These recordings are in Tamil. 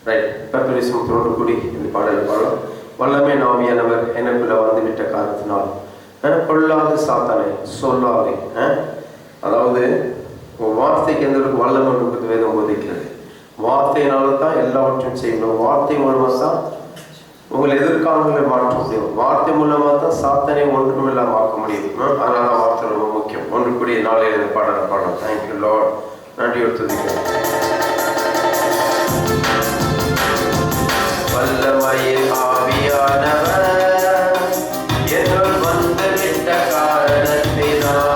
ரைட். கர்த்தருடைய சமூகத்தோடு கூடி இந்த பாடலை பாடலாம். வல்லமை ஆவியானவர் எனக்குள்ள வந்துவிட்ட காரணத்தினால் பொல்லாத சாத்தானை சொல்லாதே. அதாவது வார்த்தைக்கு எந்த ஒரு வல்லமை கொடுத்து வேதம் போதிக்கிறது. வார்த்தையினால தான் எல்லாவற்றையும் செய்யணும். வார்த்தை மூலமாக தான் உங்களை எதிர்காலங்களை மாற்ற முடியும். வார்த்தை மூலமாக தான் சாத்தனை ஒன்றும் இல்லாமல் ஆக்க முடியும். அதனால வார்த்தை ரொம்ப முக்கியம். ஒன்று கூடிய நாளைய பாடலை பாடலாம். Thank you Lord. நன்றியோடு துதிக்கிறேன். வல்லமையில் ஆவியானவர் என்னுள் வந்துவிட்ட காரணத்தினால்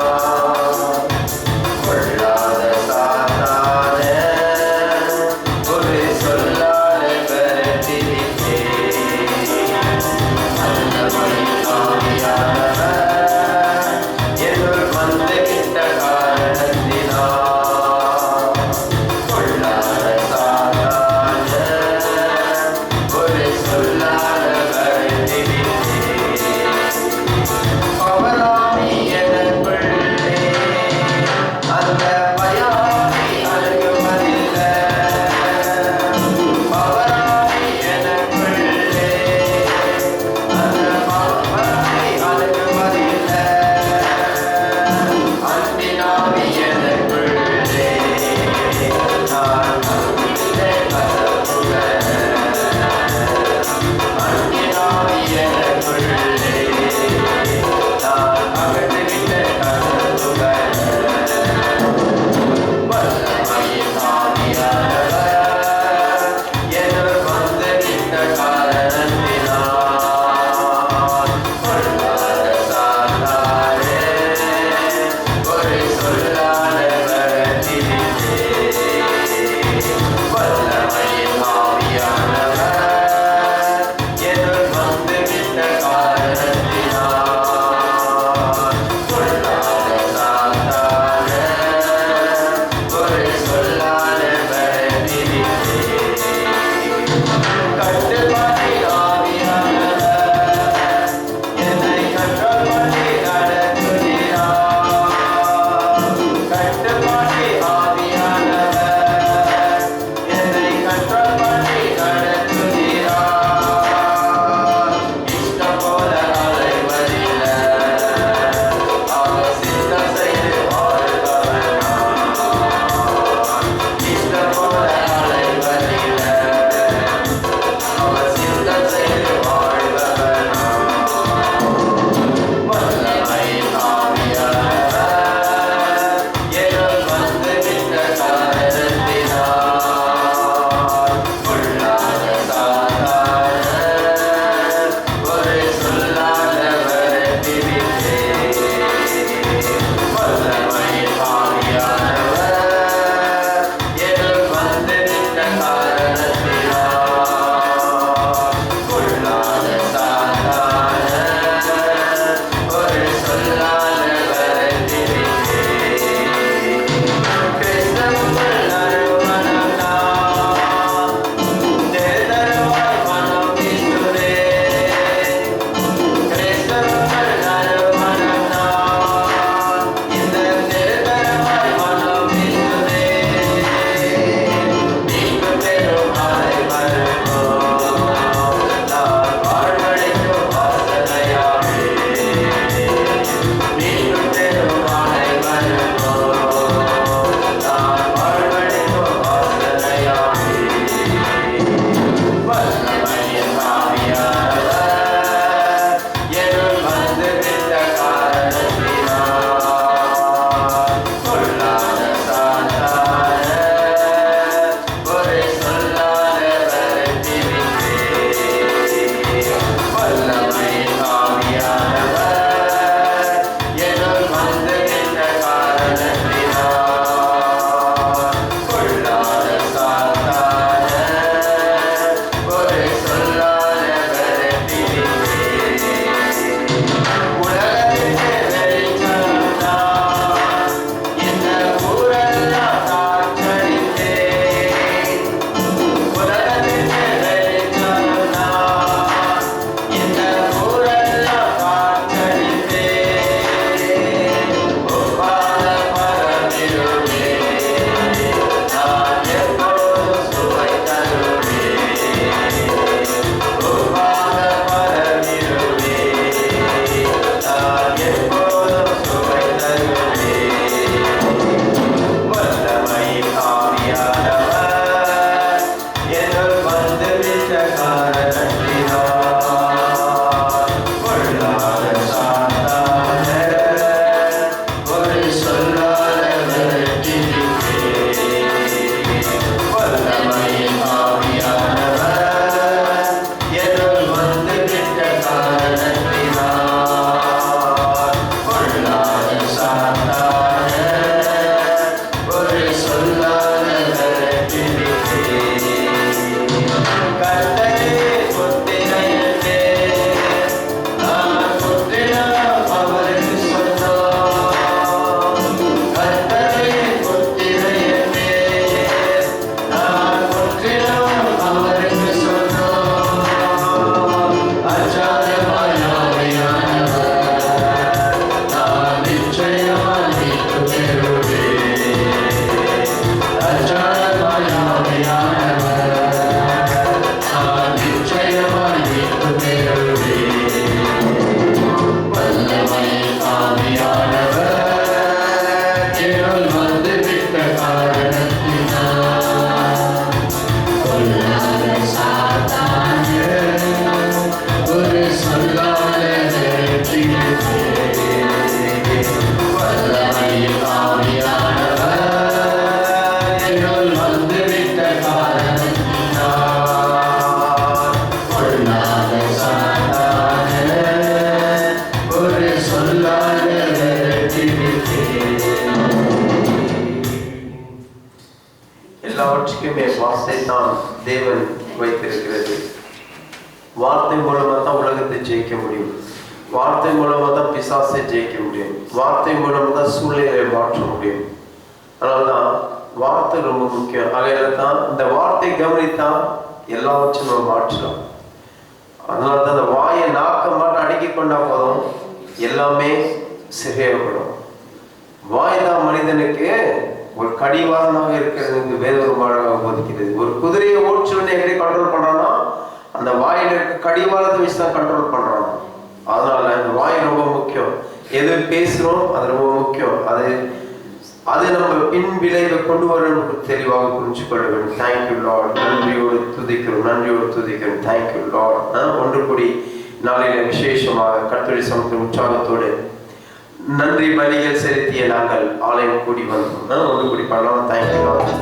கொள்ளாத சாத்தான ஒரு சொல்லாத விரட்டிவிட்டேன். வல்லமையில் ஆவியானவர் என்னுள் வந்துவிட்ட காரணத்தினால் தேவன் வைத்திருக்கிறது. வார்த்தை மூலமாக தான் உலகத்தை ஜெயிக்க முடியும். வார்த்தை மூலமாக தான் பிசாசை ஜெயிக்க முடியும். வார்த்தை மூலமாக தான் சூழ்நிலையை மாற்ற முடியும். அதனால்தான் வார்த்தை ரொம்ப முக்கியம். அதையில தான் இந்த வார்த்தை கவனித்தா எல்லாவற்றையும் நம்ம மாற்றலாம். அதனால தான் அந்த வாயை நாக்க மாட்ட அடக்கி கொண்டா போதும், எல்லாமே சரியாகப்படும். வாய் தான் மனிதனுக்கு ஒரு கடிவாளமாக இருக்கிறது. வேத ஒரு அழகாக போதிக்கிறது. ஒரு குதிரையை ஓட்டுன்னு எப்படி கண்ட்ரோல் பண்றான்னா அந்த வாயில இருக்க கடிவாளத்தை வச்சு தான் கண்ட்ரோல் பண்றான். அதனால இந்த வாய் ரொம்ப முக்கியம். எது பேசுறோம் அது ரொம்ப முக்கியம். அது நம்ம பின் விளைவை கொண்டு வரும் தெளிவாக புரிஞ்சு கொள்ள வேண்டும். Thank you Lord. நன்றியோடு துதிக்கிறோம். Thank you Lord. ஒன்று கூடி நாளில விசேஷமாக கர்த்தருடைய சமூகத்தின் உற்சாகத்தோடு நன்றி பலிகள் செலுத்திய நாங்கள் ஆலயம் கூடி வந்தோம். ஒன்று கூடி பண்ணலாம். Thank you Lord.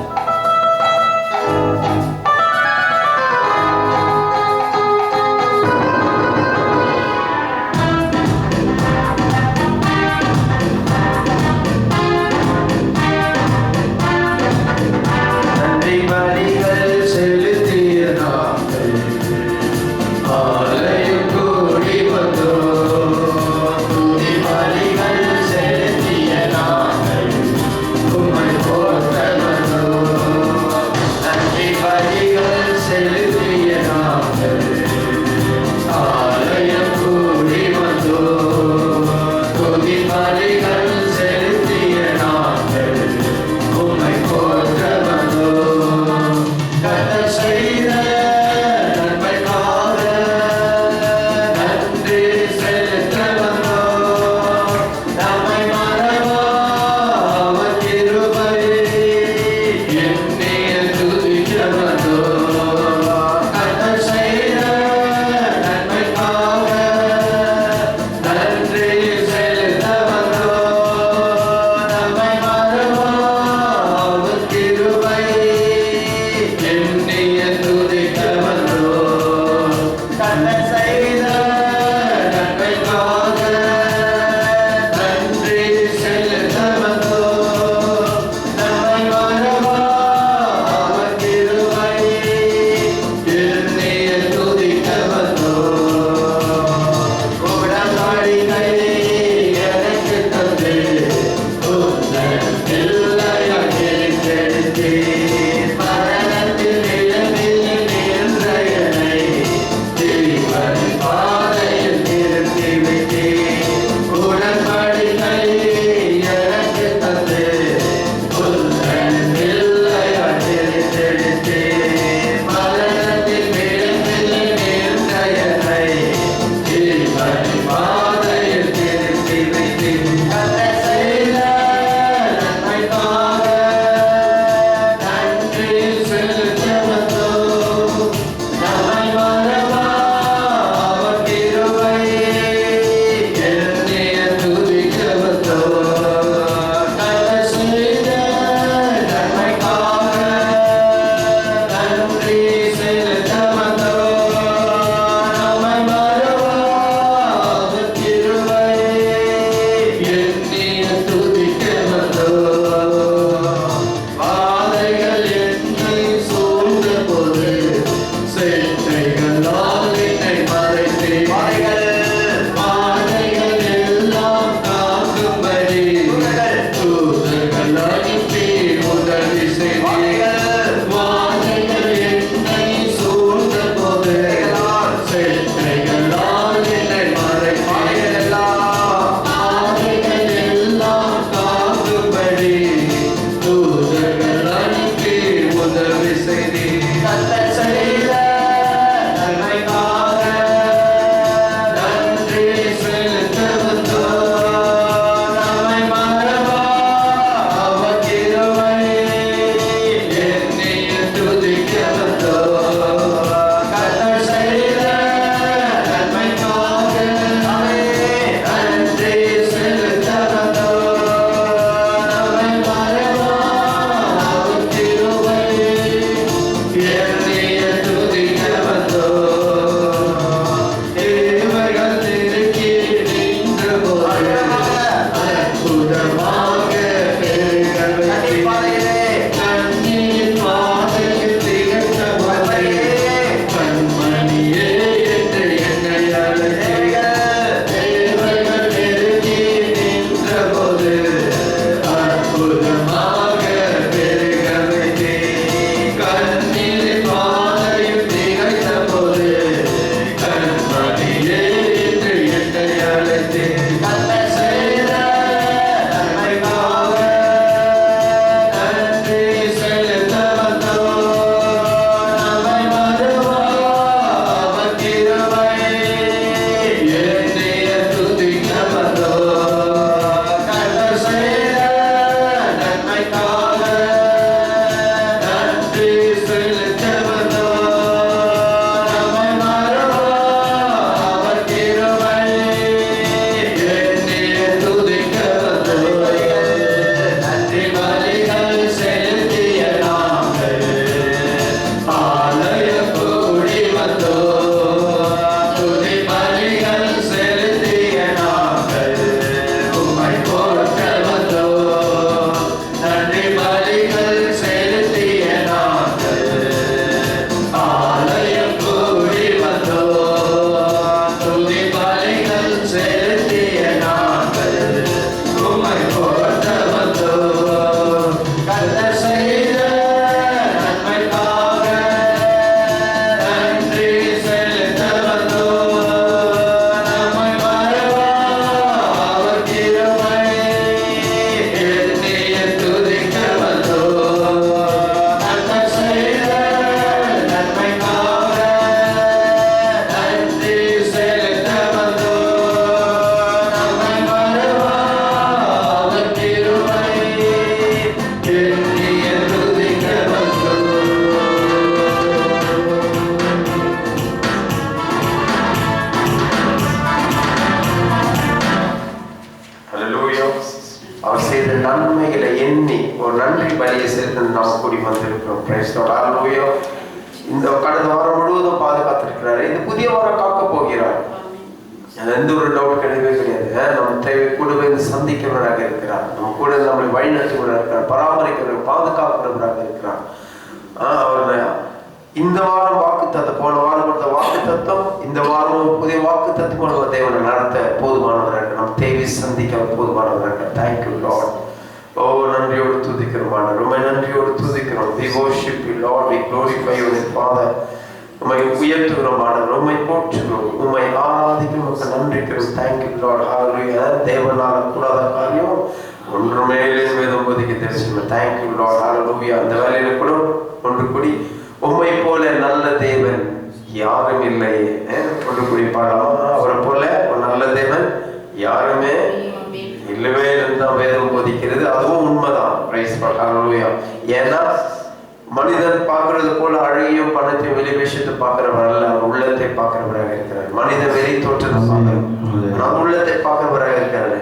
Happy பலியை சேர்த்து நாம் கூடி வந்திருக்கிறோம். Praise Lord. ஹல்லேலூயா. இந்த கடந்த வாரம் முழுவதும் பாதுகாத்திருக்கிறாரு. இந்த புதிய வாரம் காக்க போகிறார். எந்த ஒரு டவுட் கிடையவே கிடையாது. நம்ம தேவை கூடவே சந்திக்கிறவராக இருக்கிறார். நம்ம கூட நம்மளை வழிநடத்துவராக இருக்கிறார், பராமரிக்கிறவர், பாதுகாக்கிறவராக இருக்கிறார். அவர் இந்த வாரம் வாக்கு தத்துவம், போன வாரம் கொடுத்த வாக்கு தத்துவம், இந்த வாரம் புதிய வாக்கு தத்துவம் தேவனை நடத்த போதுமானவராக இருக்கிறார். நம்ம தேவை சந்திக்க போதுமானவராக இருக்கிறார். Thank you Lord. ஓ, நன்றியோடு துதிக்கிறோம், ரொம்ப நன்றியோடு துதிக்கிறோம். We worship you Lord, we glorify you Father. உம்மை உயர்த்துகிறோம், உம்மை போற்றுகிறோம், உம்மை ஆராதிக்கிறோம், நன்றிக்கிறோம். Thank you Lord. ஹல்லேலூயா. தேவனால கூடாத காரியம் ஒன்றுமே வேதம் போதிக்க தெரிஞ்சுக்கணும். Thank you Lord. ஹல்லேலூயா. அந்த வேலையில கூட ஒன்று கூடி உம்மை போல நல்ல தேவன் யாரும் இல்லையே. ஒன்று கூடி பாடலாம். அவரை போல ஒரு நல்ல தேவன் யாருமே இல்லவே தான் வேதம் போதிக்கிறது. அதுவும் உண்மைதான். Praise Lord. ஹல்லேலூயா. ஏன்னா மனிதன் பார்க்கறது போல அழகையும் பணத்தையும் வெளி விஷயத்தை பார்க்கிறவர் அல்ல, உள்ளத்தை பார்க்கிறவராக இருக்கிறார். மனித வெளி தோற்றத்தை பார்க்கிறோம், நான் உள்ளத்தை பார்க்கிறவராக இருக்கிறாரு.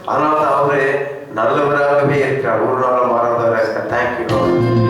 அதனால தான் அவரு நல்லவராகவே இருக்கிறார், ஒரு நாளும் மாறாதவராக இருக்கிறார். Thank you Lord.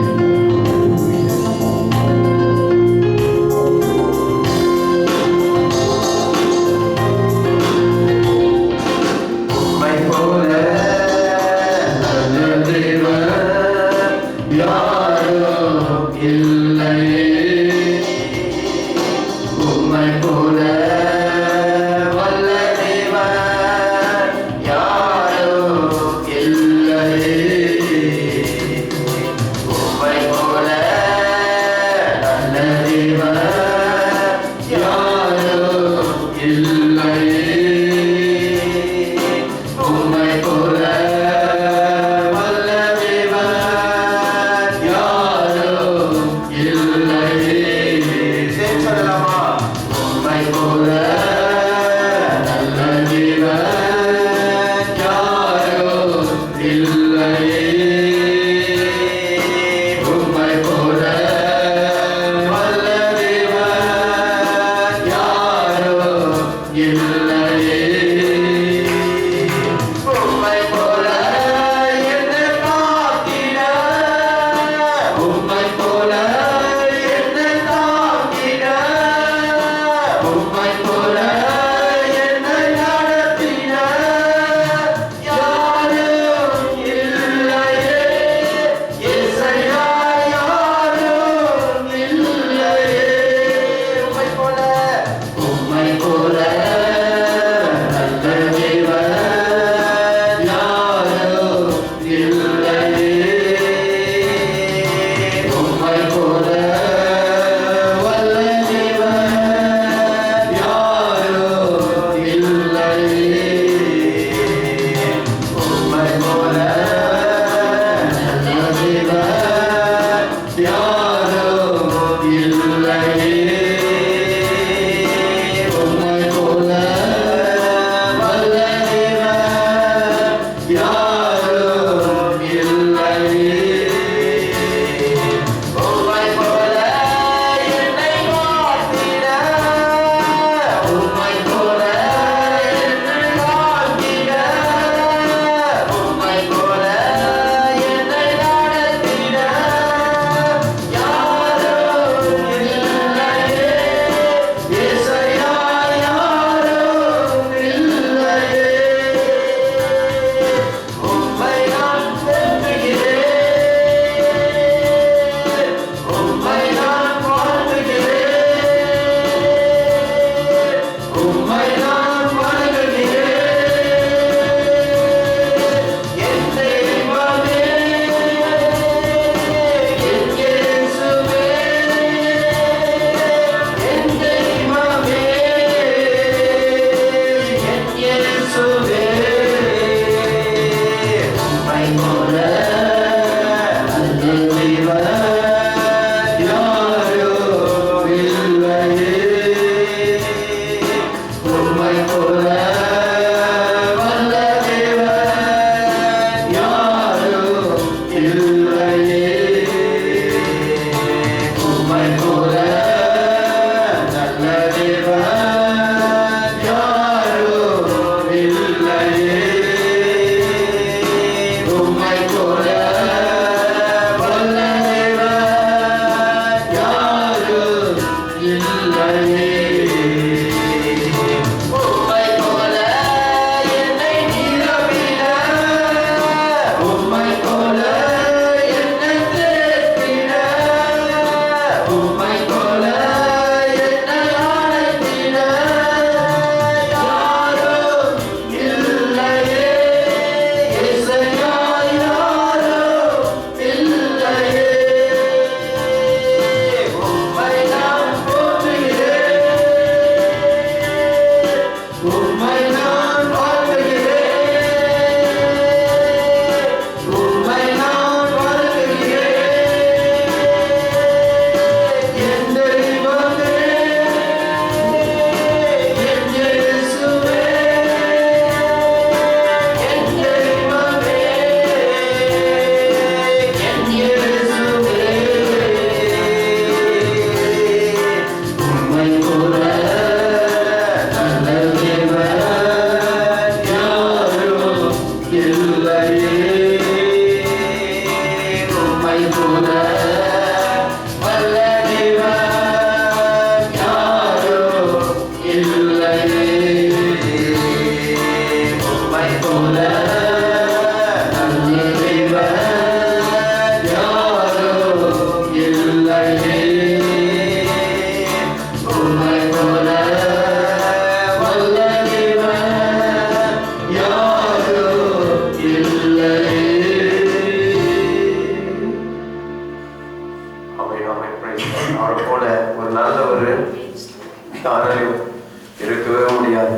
இருக்கவே முடியாது.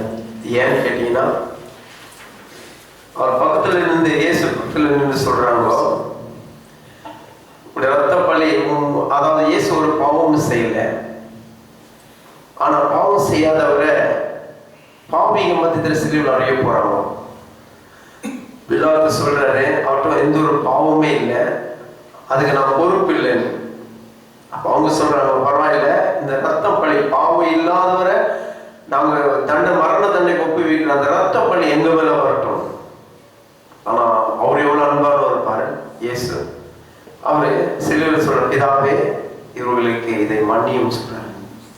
ஏன்னு கேட்டீங்கன்னா, அவர் பக்கத்துல இருந்து, இயேசு பக்கத்துல நின்று சொல்றாங்க, ரத்த பலி, அதாவது இயேசு ஒரு பாவமும் செய்யல, ஆனா பாவம் செய்யாதவரை பாவிங்க மத்தியத்தில் சிலுவையில் அறைய போறாங்க. பிலாத்து சொல்றாரு, அவர்கிட்ட எந்த ஒரு பாவமே இல்லை, அதுக்கு நான் பொறுப்பு இல்லைன்னு. அப்ப அவங்க சொல்றாங்க, பரவாயில்ல, இந்த ரத்தம் பலி பாவம் இல்லாதவரை நாங்க மரண தண்டனைக்கு ஒப்புவிக்கிற அந்த ரத்த பலி எங்க மேல வரட்டும். ஆனா அவர் எவ்வளவு அன்பானவர் இருப்பாரு இயேசு. அவரு சிலுவையில் சொல்ற, பிதாவே இவர்களுக்கு இதை மன்னியும் சொல்றாரு,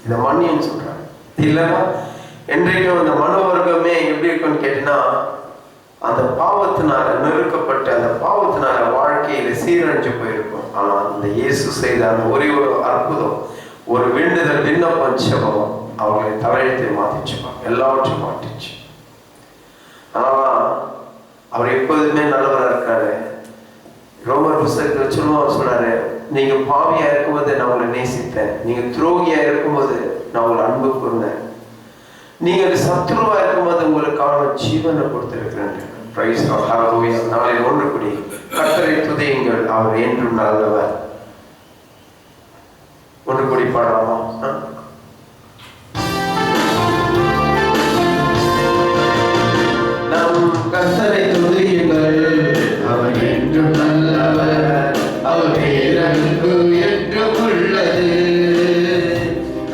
இதை மன்னியும் சொல்றாரு. இல்லைன்னா என்றைக்கும் அந்த மனு வர்க்கமே எப்படி இருக்குன்னு கேட்டீங்கன்னா, அந்த பாவத்தினால நெருக்கப்பட்டு அந்த பாவத்தினால வாழ்க்கையில சீரழிஞ்சு போயிருக்கும். ஆனா இந்த இயேசு செய்த அந்த ஒரே ஒரு அற்புதம், ஒரு வேண்டுதல், விண்ணப்பம், ஜெபம் அவர்களை தலையெழுத்தை மாத்திச்சுப்பான், எல்லாவற்றையும் மாற்றிச்சு. ஆனா அவர் எப்போதுமே நல்லவராக இருக்காரு. ரோமர் புத்தகத்தில் சொல்லுவார், சொல்றாரு, நீங்க பாவியா இருக்கும்போது நான் உங்களை நேசித்தேன், நீங்க துரோகியா இருக்கும்போது நான் உங்களை அன்பு கூர்ந்தேன், நீங்க சத்ருவா இருக்கும்போது உங்களுக்கான ஜீவனை கொடுத்திருக்கிறேன். பிரைஸ் தி லார்ட், ஹல்லேலூயா. நாளில் ஒன்று கூடி கர்த்தரை துதியுங்கள், அவர் என்றும் நல்லவர். ஒன்று கூடி பாடலாமா? நம் கர்த்தரை துதியுங்கள், அவர் என்றும் நல்லவர், அவர் பேரன்பு என்றும் உள்ளது.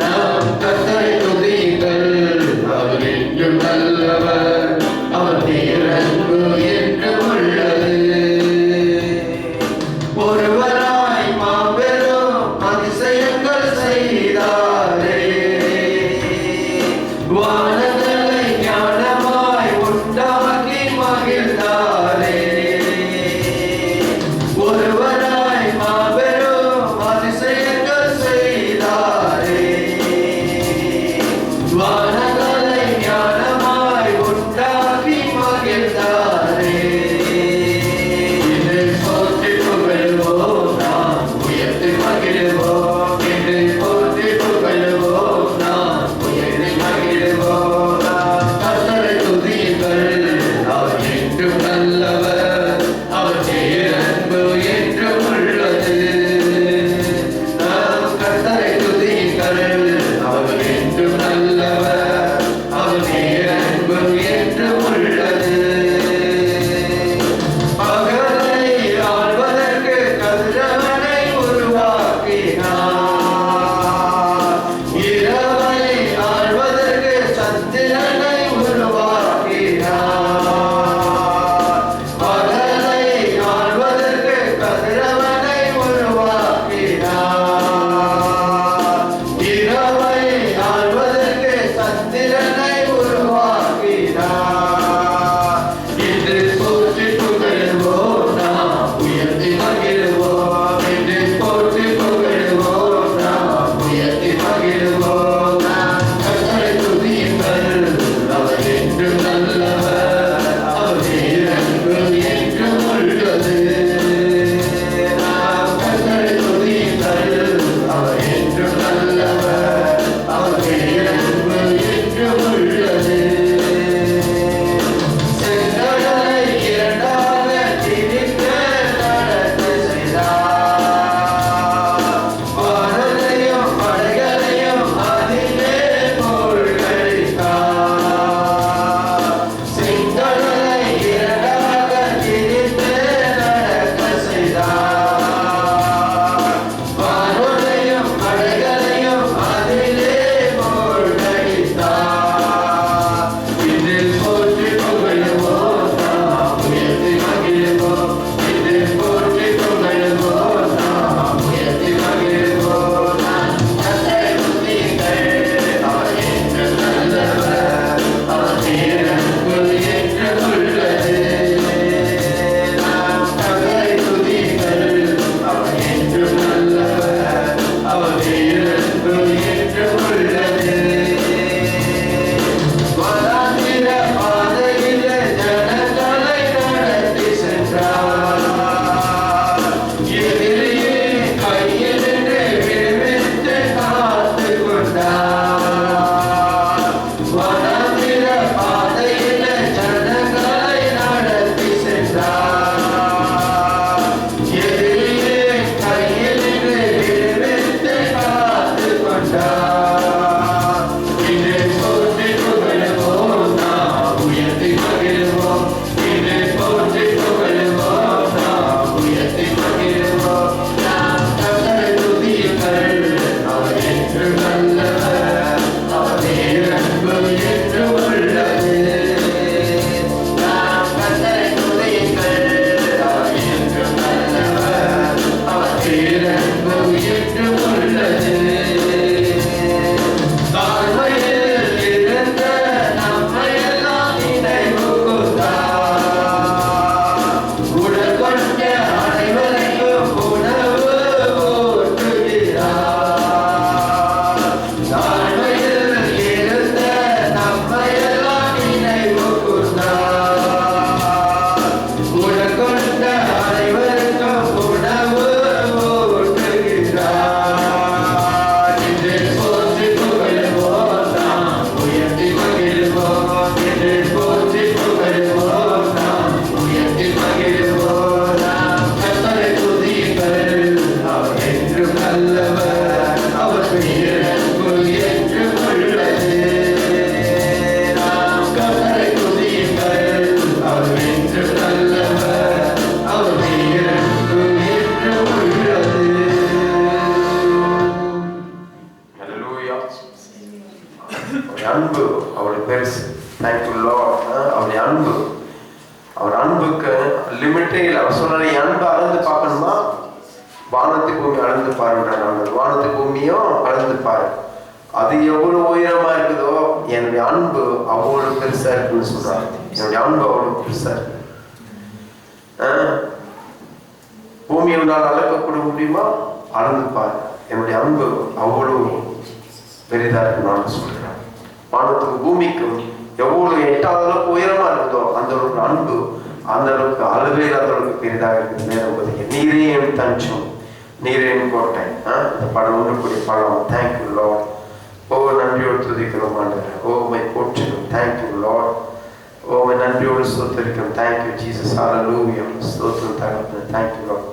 நம் கர்த்தரை துதியுங்கள், அவர் என்றும் நல்லவர், அவர் பேரன்பு என்றும் உள்ளது. ஒருவராய் மாபெரும் அதிசயங்கள் செய்தார், அவருடைய அன்பு அவருடைய பெருசு. Thank you Lord. அவருடைய அன்பு, அவர் அன்புக்கு லிமிட்டே இல்லை. அவர் சொன்னார், என் அன்பு அளந்து பார்க்கணுமா, வானத்து பூமி அளந்து பாருன்றாங்க. வானத்து பூமியும் அளந்து பாரு, அது எவ்வளவு உயரமா இருக்குதோ என்னுடைய அன்பு அவ்வளவு பெருசா இருக்குன்னு சொல்றாங்க. என்னுடைய அன்பு அவ்வளவு பெருசா இருக்கு. பூமியை உன்னால் அளக்கக்கூட முடியுமா, அளந்து பாரு, என்னுடைய அன்பு அவ்வளவு பெரிதா இருக்கு நான் சொல்றேன். வானத்துக்கும் பூமிக்கும் எவ்வளவு எட்டாவது அளவுக்கு உயரமா இருக்குதோ அந்த அளவுக்கு அன்பு அந்த அளவுக்கு அளவே அந்த அளவுக்கு பெரிதாக இருக்குது. நேரம் பதிக்க நீரே என் தஞ்சம், நீரே என் கோட்டை. இந்த படம் ஒன்றுக்கூடிய படம். Thank you Lord. ஓ நன்றியோடு துதிக்கிறோம் ஆண்டவரே. ஓ மை போற்றுகிறோம். Thank you Lord. ஓ மை நன்றியோடு ஸ்தோத்திரிக்கிறோம். Thank you Jesus. ஹல்லேலூயா. ஸ்தோத்திரம் தகப்பனே. Thank you Lord.